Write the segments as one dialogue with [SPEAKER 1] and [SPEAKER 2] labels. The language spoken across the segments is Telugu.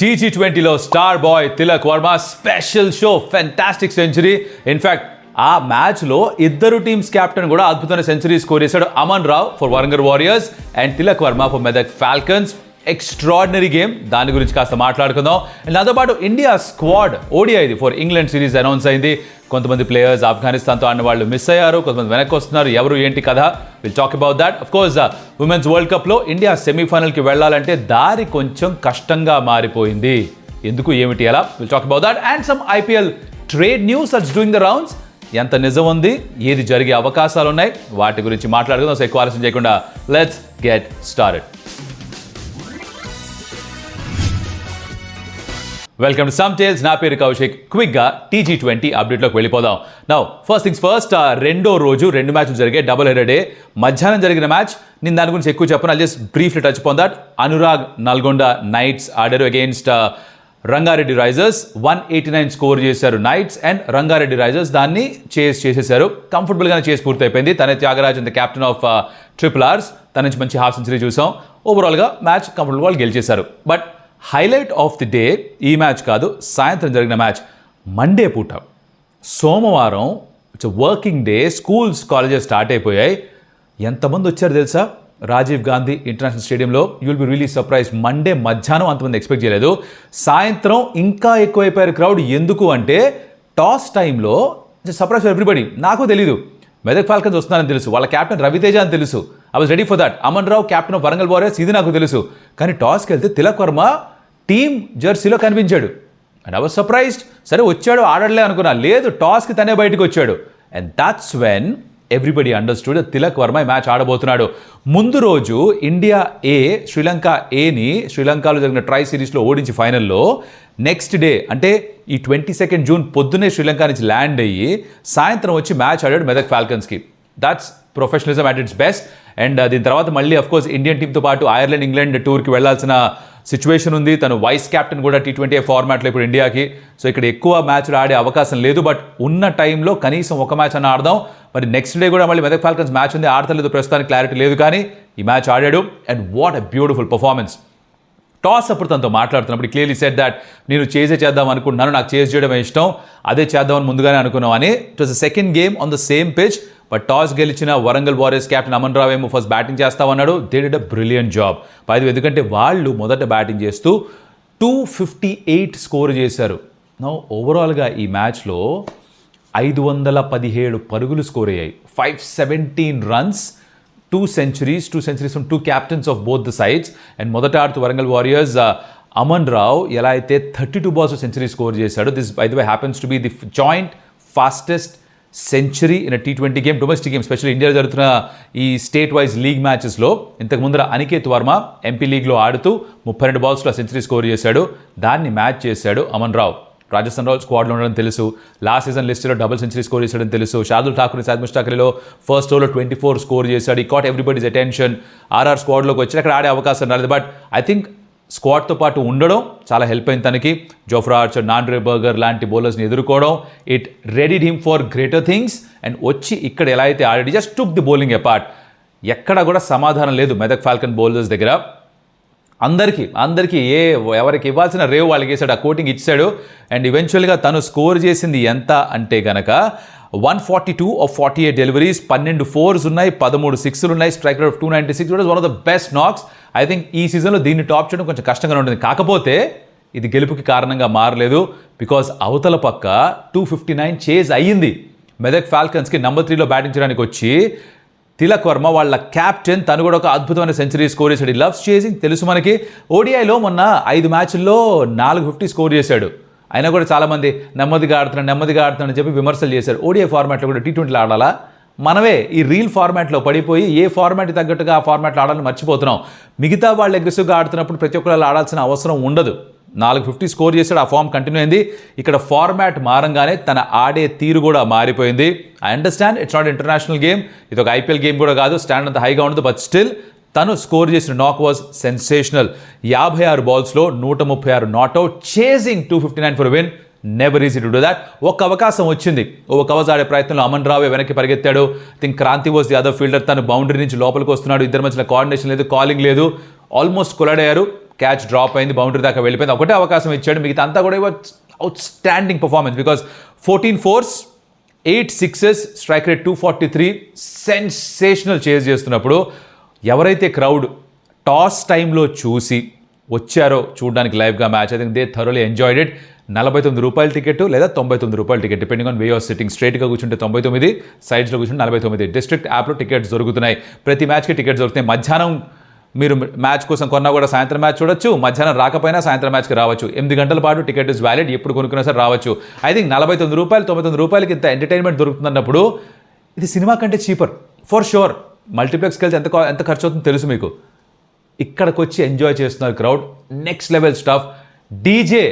[SPEAKER 1] T20లో star boy Tilak Varma special show fantastic century. In fact ఆ మ్యాచ్లో ఇద్దరు టీమ్స్ కెప్టెన్ కూడా అద్భుతమైన సెంచరీ స్కోర్ చేశాడు. Aman Rao for Warangal warriors and Tilak Varma for Medak falcons. Extraordinary game, దాని గురించి కాస్త మాట్లాడుకుందాం. అండ్ దాంతో పాటు India squad ODI for England series announce అయింది. కొంతమంది ప్లేయర్స్ ఆఫ్ఘనిస్తాన్తో ఆడిన వాళ్ళు మిస్ అయ్యారు, కొంతమంది వెనక్కి వస్తున్నారు. ఎవరు ఏంటి కథ, will talk about that. Of course women's world కప్లో ఇండియా సెమీఫైనల్కి వెళ్ళాలంటే దారి కొంచెం కష్టంగా మారిపోయింది. ఎందుకు ఏమిటి ఎలా, will talk about that. And some IPL trade news that's doing the rounds. ఎంత నిజం ఉంది, ఏది జరిగే అవకాశాలు ఉన్నాయి, వాటి గురించి మాట్లాడుకుందాం. సో ఎక్కువ ఆలస్యం చేయకుండా let's get started. Welcome to Stump Tales. నా పేరు కౌశిక్. క్విక్గా T20 అప్డేట్లోకి వెళ్ళిపోదాం. నౌ ఫస్ట్ థింగ్స్ ఫస్ట్, రెండో రోజు 2 మ్యాచ్లు జరిగాయి, డబుల్ హెడర్ డే. మధ్యాహ్నం జరిగిన మ్యాచ్ నేను దాని గురించి ఎక్కువ చెప్పను, I just briefly touch upon that. Anurag Nalgonda knights ఆడారు అగెయిన్స్ట్ రంగారెడ్డి రైజర్స్. 189 స్కోర్ చేశారు నైట్స్ అండ్ రంగారెడ్డి రైజర్స్ దాన్ని చేసేశారు. కంఫర్టబుల్గానే చేసి పూర్తయిపోయింది. తనే Thyagaraj and captain of triple Rs, తన నుంచి మంచి హాఫ్ సెంచరీ చూసాం. ఓవరాల్గా మ్యాచ్ కంఫర్టబుల్గా వాళ్ళు గెలిచేశారు. But highlight of the day ఈ మ్యాచ్ కాదు, సాయంత్రం జరిగిన మ్యాచ్. మండే పూట, సోమవారం, it's working day, schools colleges start అయిపోయాయి. ఎంతమంది వచ్చారు తెలుసా రాజీవ్ గాంధీ ఇంటర్నేషనల్ స్టేడియంలో? You will be really surprise. Monday మధ్యాహ్నం అంతమంది ఎక్స్పెక్ట్ చేయలేదు. సాయంత్రం ఇంకా ఎక్కువైపోయారు క్రౌడ్. ఎందుకు అంటే టాస్ టైంలో సర్ప్రైజ్ ఫర్ ఎవ్రీబడి. నాకు తెలీదు మెదక్ ఫాల్కన్స్ వస్తున్నారని తెలుసు, వాళ్ళ క్యాప్టెన్ రవితేజ అని తెలుసు. I was ready for that. Aman Rao captain of Warangal warriors, ఇది నాకు తెలుసు. కానీ టాస్కి వెళ్తే తిలక్ వర్మ టీమ్ జెర్సీలో కనిపించాడు అండ్ ఐ వాజ్ సర్ప్రైజ్డ్. సరే వచ్చాడు, ఆడలే అనుకున్నా, లేదు టాస్కి తనే బయటకు వచ్చాడు. And that's when everybody understood Tilak Varma ఈ మ్యాచ్ ఆడబోతున్నాడు. ముందు రోజు ఇండియా ఏ శ్రీలంక ఏని శ్రీలంకలో జరిగిన ట్రై సిరీస్లో ఓడించి ఫైనల్లో, నెక్స్ట్ డే అంటే ఈ 22 జూన్ పొద్దున్నే శ్రీలంక నుంచి ల్యాండ్ అయ్యి సాయంత్రం వచ్చి మ్యాచ్ ఆడాడు మెదక్ ఫాల్కన్స్కి. That's professionalism at its best. And దీని తర్వాత మళ్ళీ అఫ్కోర్స్ ఇండియన్ టీంతో పాటు ఐర్లాండ్ ఇంగ్లాండ్ టూర్కి వెళ్లాల్సిన సిచ్యువేషన్ ఉంది. తను వైస్ కెప్టెన్ కూడా T20 ఫార్మాట్లో ఇప్పుడు ఇండియాకి. సో ఇక్కడ ఎక్కువ మ్యాచ్లు ఆడే అవకాశం లేదు, బట్ ఉన్న టైంలో కనీసం ఒక మ్యాచ్ అన్న ఆడదాం. మరి నెక్స్ట్ డే కూడా మళ్ళీ మెదక్ ఫాల్కన్స్ మ్యాచ్ ఉంది, ఆడతలేదు ప్రస్తుతానికి, క్లారిటీ లేదు. కానీ ఈ మ్యాచ్ ఆడాడు and what a beautiful performance. Toss అప్పుడు తనతో మాట్లాడుతున్నప్పుడు క్లియర్లీ సెడ్ దాట్ నేను చేద్దాం అనుకుంటున్నాను, నాకు చేయడం ఇష్టం, అదే చేద్దామని ముందుగానే అనుకున్నాం అని. It was the second game on the same pitch. But toss గెలిచిన వరంగల్ వారియర్స్ కెప్టెన్ అమన్ రావ్ ఏమో ఫస్ట్ బ్యాటింగ్ చేస్తామన్నాడు. They did a brilliant job పైది, ఎందుకంటే వాళ్ళు మొదట బ్యాటింగ్ చేస్తూ 258 స్కోర్ చేశారు. నో ఓవరాల్గా ఈ మ్యాచ్లో 517 పరుగులు స్కోర్ అయ్యాయి, 517 runs, 2 centuries from 2 captains of both the sides. And మొదట ఆడుతూ వరంగల్ వారియర్స్ అమన్ రావ్ ఎలా అయితే 32 balls సెంచరీ స్కోర్ చేశాడు. This by the way happens to be the joint fastest century in T20 game, domestic game, specially ఇండియాలో జరుగుతున్న ఈ స్టేట్ వైజ్ లీగ్ మ్యాచెస్లో. ఇంతకు ముందర అనికేత్ వర్మ MP లీగ్లో ఆడుతూ 32 balls సెంచరీ స్కోర్ చేశాడు. దాన్ని మ్యాచ్ చేశాడు అమన్ రావ్. రాజస్థాన్ రాయల్స్ స్క్వాడ్లో ఉండడం తెలుసు, లాస్ట్ సీజన్ లిస్టులో డబుల్ సెంచరీ స్కోర్ చేశాడని తెలుసు. షార్దుల్ ఠాకూర్ సాద్ ముష్తాకరీలో ఫస్ట్ ఓవర్లో 24 స్కోర్ చేశాడు. ఈ కాట్ ఎవ్రీబడీస్ అటెన్షన్. ఆర్ఆర్ స్క్వాడ్లోకి వచ్చి అక్కడ ఆడే అవకాశం రాలేదు. బట్ ఐ థింక్ స్క్వాడ్తో పాటు ఉండడం చాలా హెల్ప్ అయింది తనకి. జోఫ్రా ఆర్చర్, నాండ్రే బర్గర్ లాంటి బౌలర్స్ని ఎదుర్కోవడం, it readied him for greater things. And వచ్చి ఇక్కడ ఎలా అయితే ఆడాడు, just took the bowling apart. ఎక్కడ కూడా సమాధానం లేదు మెదక్ ఫాల్కన్ బౌలర్స్ దగ్గర. అందరికీ ఎవరికి ఇవ్వాల్సిన రేవ్ వాళ్ళకి వేసాడు, ఆ కోటింగ్ ఇచ్చాడు. అండ్ ఈవెన్చువల్గా తను స్కోర్ చేసింది ఎంత అంటే కనుక 142 of 48 డెలివరీస్, 12 4s ఉన్నాయి, 13 6లు ఉన్నాయి, strike rate of 296. It was one of the best knocks. I think ఈ సీజన్లో దీన్ని టాప్ చేయడం కొంచెం కష్టంగా ఉంటుంది. కాకపోతే ఇది గెలుపుకి కారణంగా మారలేదు, బికాజ్ అవతల పక్క 259 చేజ్ అయ్యింది. మెదక్ ఫాల్కన్స్కి నెంబర్ 3లో బ్యాటింగ్ చేయడానికి వచ్చి తిలక్ వర్మ వాళ్ళ క్యాప్టెన్, తను కూడా ఒక అద్భుతమైన సెంచరీ స్కోర్ చేశాడు. ఈ లవ్స్ చేసింగ్ తెలుసు మనకి. ఓడిఐలో మొన్న 5 మ్యాచ్ల్లో 450 స్కోర్ చేశాడు. అయినా కూడా చాలామంది నెమ్మదిగా ఆడుతున్నాడు అని చెప్పి విమర్శలు చేశారు. ఓడిఐ ఫార్మాట్లో కూడా T20లో ఆడాలా? మనమే ఈ రీల్ ఫార్మాట్లో పడిపోయి ఏ ఫార్మాట్ తగ్గట్టుగా ఆ ఫార్మాట్లో ఆడాలని మర్చిపోతున్నాం. మిగతా వాళ్ళు అగ్రెసివ్గా ఆడుతున్నప్పుడు ప్రతి ఒక్కరు ఆడాల్సిన అవసరం ఉండదు. 450 స్కోర్ చేశాడు, ఆ ఫామ్ కంటిన్యూ అయింది. ఇక్కడ ఫార్మాట్ మారంగానే తన ఆడే తీరు కూడా మారిపోయింది. I understand it's not international game, ఇది ఒక IPL గేమ్ కూడా కాదు, స్టాండ్ అంత హైగా ఉండదు. బట్ స్టిల్ తను స్కోర్ చేసిన నాక్ was sensational. 56 balls 136 not out, chasing 259 for win. Never easy to do that. ఒక అవకాశం వచ్చింది, ఒక కవర్స్ ఆడే ప్రయత్నంలో అమన్ రావే వెనక్కి పరిగెత్తాడు. Think Kranti was the other fielder. తను బౌండరీ నుంచి లోపలికి వస్తున్నాడు, ఇద్దరి మధ్యలో కోఆర్డినేషన్ లేదు, కాలింగ్ లేదు, ఆల్మోస్ట్ కొలాడ్ అయ్యారు. క్యాచ్ డ్రాప్ అయింది, బౌండరీ దాకా వెళ్ళిపోయింది. ఒకటే అవకాశం ఇచ్చాడు, మిగతా అంతా కూడా outstanding performance. Because 14 4s, 8 6s, strike rate 243, sensational chase చేస్తున్నప్పుడు ఎవరైతే క్రౌడ్ టాస్ టైంలో చూసి వచ్చారో చూడడానికి లైవ్గా match, I think they thoroughly enjoyed it. 49 రూపాయల టికెట్ లేదా 99 రూపాయల ticket, depending on way of sitting. స్ట్రైట్గా కూర్చుంటే 99, సైడ్స్లో కూర్చుంటే 49. డిస్ట్రిక్ట్ యాప్లో టికెట్స్ దొరుకుతున్నాయి, ప్రతి మ్యాచ్కి టికెట్స్ దొరుకుతాయి. మధ్యాహ్నం మీరు మ్యాచ్ కోసం కొన్నా కూడా సాయంత్రం మ్యాచ్ చూడొచ్చు, మధ్యాహ్నం రాకపోయినా సాయంత్రం మ్యాచ్కి రావచ్చు. 8 గంటల పాటు టికెట్ ఇస్ వ్యాలిడ్, ఎప్పుడు కొనుక్కున్నా సరే రావచ్చు. ఐ థింక్ 49 రూపాయలు, 99 రూపాయలకి ఇంత ఎంటర్టైన్మెంట్ దొరుకుతున్నప్పుడు ఇది సినిమా కంటే చీపర్ ఫర్ షూర్. మల్టీప్లెక్స్కి వెళ్తే ఎంత ఖర్చు అవుతుందో తెలుసు మీకు. ఇక్కడికి వచ్చి ఎంజాయ్ చేస్తున్నారు crowd, next level stuff. DJ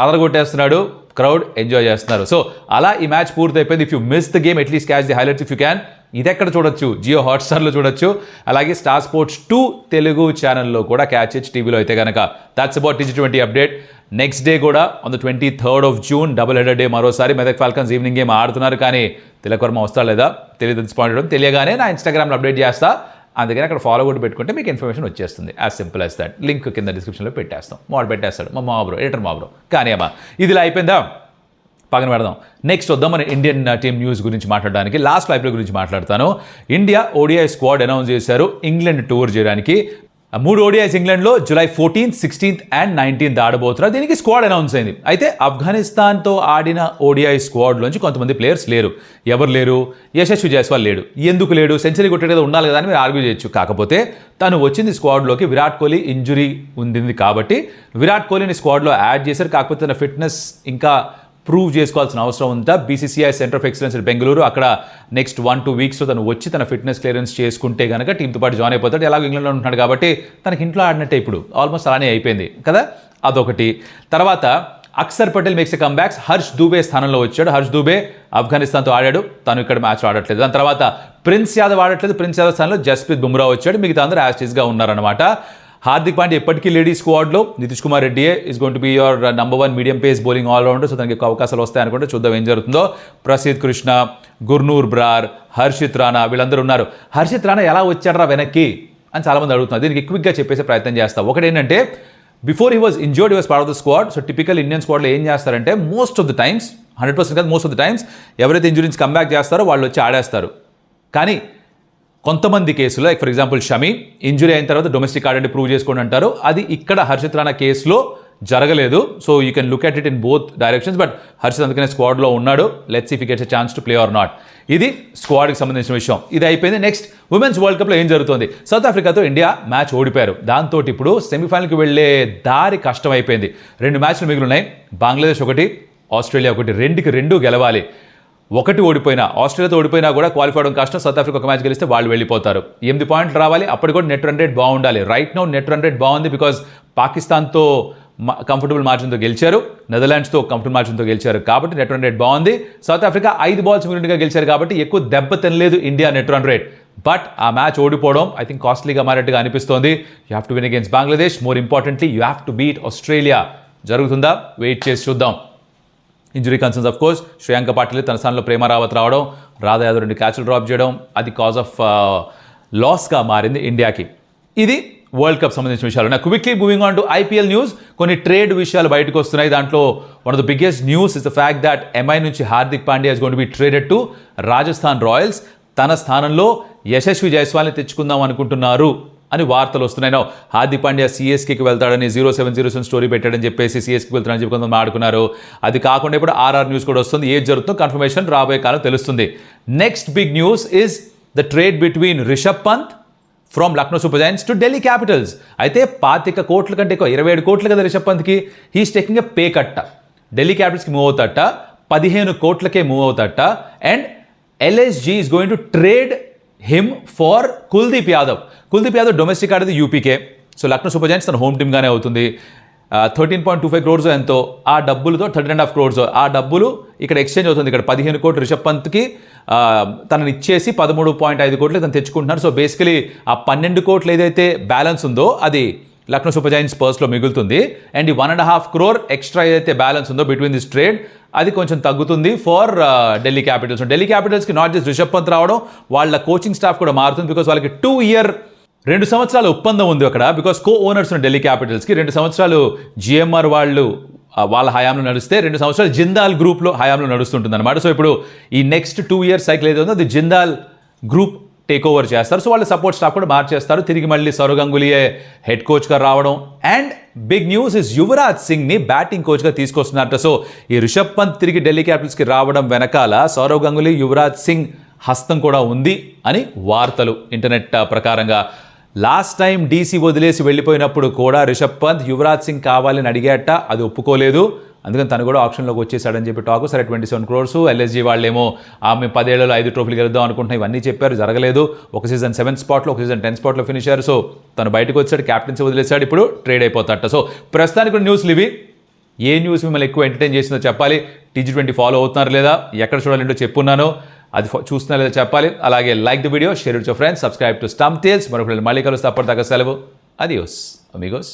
[SPEAKER 1] అదరగొట్టేస్తున్నాడు, క్రౌడ్ ఎంజాయ్ చేస్తున్నారు. సో అలా ఈ మ్యాచ్ పూర్తి అయిపోయింది. If you miss the game at least catch the highlights if you can. ఇది ఎక్కడ చూడొచ్చు? జియో హాట్స్టార్లో చూడొచ్చు, అలాగే స్టార్ స్పోర్ట్స్ 2 తెలుగు ఛానల్లో కూడా క్యాచ్ చేయొచ్చు టీవీలో అయితే కనుక. That's about TG20 update. Next day కూడా on the 23rd of June double header day. మరోసారి మెదక్ ఫాల్కన్స్ ఈవినింగ్ గేమ్ ఆడుతున్నారు, కానీ తిలక్ వర్మ వస్తా లేదా తెలియదు. డిస్పాయింట్ తెలియగానే నా ఇన్స్టాగ్రామ్లో అప్డేట్ చేస్తా, అందుకని అక్కడ ఫాలో కూడా పెట్టుకుంటే మీకు ఇన్ఫర్మేషన్ వచ్చేస్తుంది. As simple as that. Link కింద డిస్క్రిప్షన్లో పెట్టేస్తాం. మోడ్ పెట్టేస్తాడు మా బ్రో, ఎడిటర్ మా బ్రో. కానీ అమ్మా ఇదిలా అయిపోయిందా, పక్కన పెడదాం. నెక్స్ట్ వద్దాం మన ఇండియన్ టీమ్ న్యూస్ గురించి మాట్లాడడానికి. లాస్ట్ ఐపీఎల్ గురించి మాట్లాడతాను. ఇండియా ODI స్క్వాడ్ అనౌన్స్ చేశారు ఇంగ్లాండ్ టూర్ చేయడానికి. 3 ODIs ఇంగ్లాండ్లో July 14th, 16th and 19th ఆడబోతున్నారు. దీనికి స్క్వాడ్ అనౌన్స్ అయింది. అయితే ఆఫ్ఘనిస్తాన్తో ఆడిన ODI స్క్వాడ్లోంచి కొంతమంది ప్లేయర్స్ లేరు. ఎవరు లేరు? యశస్వి జైస్వాల్ లేడు. ఎందుకు లేడు? సెంచరీ కొట్టే కదా ఉండాలి కదా అని మీరు ఆర్గ్యూ చేయొచ్చు. కాకపోతే తను వచ్చింది స్క్వాడ్లోకి విరాట్ కోహ్లీ ఇంజురీ ఉంది కాబట్టి విరాట్ కోహ్లీని స్క్వాడ్లో యాడ్ చేశారు. కాకపోతే తన ఫిట్నెస్ ఇంకా ప్రూవ్ చేసుకోవాల్సిన అవసరం ఉందా. BCCI centre of excellence Bengaluru, అక్కడ నెక్స్ట్ 1-2 వీక్స్లో తను వచ్చి తన ఫిట్నెస్ క్లియరెన్స్ చేసుకుంటే కనుక టీంతో పాటు జాయిన్ అయిపోతాడు. ఎలాగో ఇంగ్లాండ్లో ఉంటున్నాడు కాబట్టి తనకి ఇంట్లో ఆడినట్టే ఇప్పుడు ఆల్మోస్ట్ అలానే అయిపోయింది కదా. అదొకటి. తర్వాత అక్షర్ పటేల్ మేక్స్ ఎ కమ్బ్యాక్స్. హర్ష్ దూబే స్థానంలో వచ్చాడు. హర్ష్ దూబే ఆఫ్ఘనిస్తాన్తో ఆడాడు, తను ఇక్కడ మ్యాచ్ ఆడట్లేదు. దాని తర్వాత ప్రిన్స్ యాదవ్ ఆడట్లేదు. ప్రిన్స్ యాదవ్ స్థానంలో జస్ప్రీత్ బుమ్రా వచ్చాడు. మిగతా అందరూ యాస్టీస్గా ఉన్నారనమాట. హార్దిక్ పాండ్యా ఎప్పటికీ లేడీ స్క్వాడ్లో. నితీష్ కుమార్ రెడ్డియే is going to be your number 1 medium pace bowling allrounder. So దానికి ఎక్కువ అవకాశాలు వస్తాయనుకుంటే చూద్దాం ఏం జరుగుతుందో. ప్రసిద్ కృష్ణ, గుర్నూర్ బ్రార్, హర్షిత్ రాణా వీళ్ళందరూ ఉన్నారు. హర్షిత్ రాణా ఎలా వచ్చాడరా వెనక్కి అని చాలామంది అడుగుతున్నారు. దీనికి క్విక్గా చెప్పేసే ప్రయత్నం చేస్తాం. ఒకటి ఏంటంటే before he was injured, he was part of the squad. So typical Indian స్క్వాడ్లో ఏం చేస్తారంటే మోస్ట్ ఆఫ్ ద టైమ్స్, 100% కాదు, మోస్ట్ ఆఫ్ ద టైమ్స్ ఎవరైతే ఇంజురీ నుంచి కమ్బ్యాక్ చేస్తారో వాళ్ళు వచ్చి ఆడేస్తారు. కానీ కొంతమంది కేసులో like for example Shami injury అయిన తర్వాత డొమెస్టిక్ ఆడండి ప్రూవ్ చేసుకోండి అంటారు. అది ఇక్కడ హర్షిత్ రాణా కేసులో జరగలేదు. So you can look at it in both directions. But Harshit అందుకనే స్క్వాడ్లో ఉన్నాడు. Let's if he gets a chance to play or not. ఇది స్క్వాడ్కి సంబంధించిన విషయం. ఇది అయిపోయింది. నెక్స్ట్ ఉమెన్స్ వరల్డ్ కప్లో ఏం జరుగుతుంది? సౌత్ ఆఫ్రికాతో ఇండియా మ్యాచ్ ఓడిపోయారు. దాంతో ఇప్పుడు సెమీఫైనల్కి వెళ్ళే దారి కష్టం అయిపోయింది. 2 మ్యాచ్లు మిగిలినాయి. బంగ్లాదేశ్ 1, ఆస్ట్రేలియా 1. 2కి 2 గెలవాలి. 1 ఓడిపోయినా, ఆస్ట్రేలియాతో ఓడిపోయినా కూడా క్వాలిఫై అవడం కష్టం. సౌత్ ఆఫ్రికా 1 మ్యాచ్ గెలిస్తే వాళ్ళు వెళ్ళిపోతారు. 8 పాయింట్లు రావాలి. అప్పటి కూడా నెట్ రన్ రేట్ బాగుండాలి. Right now net run rate బాగుంది బికాజ్ పాకిస్తాన్తో కంఫర్టబుల్ మార్జిన్తో గెలిచారు, నెదర్లాండ్స్తో కంఫర్టబుల్ మార్జిన్తో గెలిచారు కాబట్టి నెట్ రన్ రేట్ బాగుంది. సౌత్ ఆఫ్రికా 5 బాల్స్ మిగిలినగా గెలిచారు కాబట్టి ఎక్కువ దెబ్బ తినలేదు India net run rate. But ఆ మ్యాచ్ ఓడిపోవడం ఐ థింక్ కాస్ట్లీగా మారేట్టుగా అనిపిస్తోంది. You have to win against Bangladesh. More importantly you have to beat Australia. జరుగుతుందా? వెయిట్ చేసి చూద్దాం. Injury concerns of course, Shreyanka Patil తన స్థానంలో ప్రేమ రావత్ రావడం, రాధా యాదవ్ 2 క్యాచ్లు డ్రాప్ చేయడం, అది కాజ్ ఆఫ్ లాస్గా మారింది ఇండియాకి. ఇది వరల్డ్ కప్ సంబంధించిన విషయాలు. నా quickly moving on to IPL news. కొన్ని ట్రేడ్ విషయాలు బయటకు వస్తున్నాయి. దాంట్లో one of the biggest news is the fact that MI నుంచి Hardik Pandya is going to B traded to Rajasthan Royals. తన స్థానంలో యశస్వి జైస్వాల్ని తెచ్చుకుందాం అనుకుంటున్నారు అని వార్తలు వస్తున్నాయి. హార్దిక్ పాండ్యా CSKకి వెళ్తాడని 0707 స్టోరీ పెట్టాడని చెప్పేసి CSKకి వెళ్తాడని చెప్పి కొంతమంది ఆడుకున్నారు. అది కాకుండా ఇప్పుడు RR న్యూస్ కూడా వస్తుంది. ఏది జరుగుతుందో కన్ఫర్మేషన్ రాబోయే కాలం తెలుస్తుంది. Next big news is the trade between Rishabh Pant from Lucknow super giants to Delhi capitals. అయితే 25 కోట్ల కంటే ఎక్కువ, 27 కోట్లు కదా రిషబ్ పంత్కి. He's taking a pay cut. Delhi క్యాపిటల్స్కి మూవ్ అవుతాట, 15 కోట్లకే మూవ్ అవుతాట. And LSG is going to trade him for Kuldeep Yadav. Kuldeep Yadav domestic ఆడేది యూపీకే. సో లక్నో సూపర్ జైంట్స్ తన హోమ్ టీమ్గానే అవుతుంది. 13.25 crores ఎంతో, ఆ డబ్బులతో 13.5 crores ఆ డబ్బులు ఇక్కడ ఎక్స్చేంజ్ అవుతుంది. ఇక్కడ 15 కోట్లు రిషబ్ పంత్కి తనని ఇచ్చేసి 13.5 కోట్లు తను తెచ్చుకుంటున్నారు. సో బేసికలీ ఆ 12 కోట్లు ఏదైతే బ్యాలెన్స్ ఉందో అది లక్నో సూపర్ జైంట్స్ పర్స్లో మిగులుతుంది. అండ్ ఈ 1.5 crore ఎక్స్ట్రా ఏదైతే బ్యాలెన్స్ ఉందో బిట్వీన్ దిస్ ట్రేడ్ అది కొంచెం తగ్గుతుంది ఫర్ ఢిల్లీ క్యాపిటల్స్. ఢిల్లీ క్యాపిటల్స్కి నాట్ జస్ట్ రిషబ్ పంత్ రావడం, వాళ్ళ కోచింగ్ స్టాఫ్ కూడా మారుతుంది. బికాస్ వాళ్ళకి 2-year 2 సంవత్సరాల ఒప్పందం ఉంది అక్కడ. బికాస్ కో ఓనర్స్ ఉన్న ఢిల్లీ క్యాపిటల్స్కి 2 సంవత్సరాలు జిఎంఆర్ వాళ్ళు వాళ్ళ హయాంలో నడిస్తే 2 సంవత్సరాలు జిందాల్ గ్రూప్లో హయాంలో నడుస్తుంటుంది అనమాట. సో ఇప్పుడు ఈ నెక్స్ట్ 2 years సైకిల్ ఏదో ఉందో అది జిందాల్ గ్రూప్ టేక్ ఓవర్ చేస్తారు. సో వాళ్ళ సపోర్ట్ స్టాఫ్ కూడా మార్చేస్తారు. తిరిగి మళ్ళీ సౌరవ్ గంగూలీయే హెడ్ కోచ్గా రావడం. And big news is Yuvraj సింగ్ని బ్యాటింగ్ కోచ్గా తీసుకొస్తున్నారట. సో ఈ రిషబ్ పంత్ తిరిగి ఢిల్లీ క్యాపిటల్స్కి రావడం వెనకాల సౌరవ్ గంగూలీ, యువరాజ్ సింగ్ హస్తం కూడా ఉంది అని వార్తలు ఇంటర్నెట్ ప్రకారంగా. లాస్ట్ టైం డీసీ వదిలేసి వెళ్ళిపోయినప్పుడు కూడా రిషబ్ పంత్ యువరాజ్ సింగ్ కావాలని అడిగాట, అది ఒప్పుకోలేదు. అందుకని తను కూడా ఆప్షన్లోకి వచ్చేసాడని చెప్పి టాకు. సరే 27 crores, ఎల్ఎస్జీ వాళ్ళేమో ఆమె 10 ఏళ్లలో 5 ట్రోఫీలు గెలుద్దాం అనుకుంటున్నాం, ఇవన్నీ చెప్పారు, జరగలేదు. ఒక సీజన్ 7th spotలో, ఒక సీజన్ 10th spotలో ఫినిష్ అయ్యారు. సో తను బయటకు వచ్చాడు, క్యాప్టెన్సీ వదిలేశాడు, ఇప్పుడు ట్రేడ్ అయిపోతాడట. సో ప్రస్తుతానికి న్యూస్లు ఇవి. ఏ న్యూస్ మిమ్మల్ని ఎక్కువ ఎంటర్టైన్ చేసిందో చెప్పాలి. TG20 ఫాలో అవుతున్నారు లేదా, ఎక్కడ చూడాలంటో చెప్పున్నాను, అది చూస్తున్నా లేదా చెప్పాలి. అలాగే like the video, share with your friends, subscribe to Stump Tales. మరొకరు మళ్ళీ కలుస్తే, అప్పటిదాకా సెలవు. అడియోస్ అమిగోస్.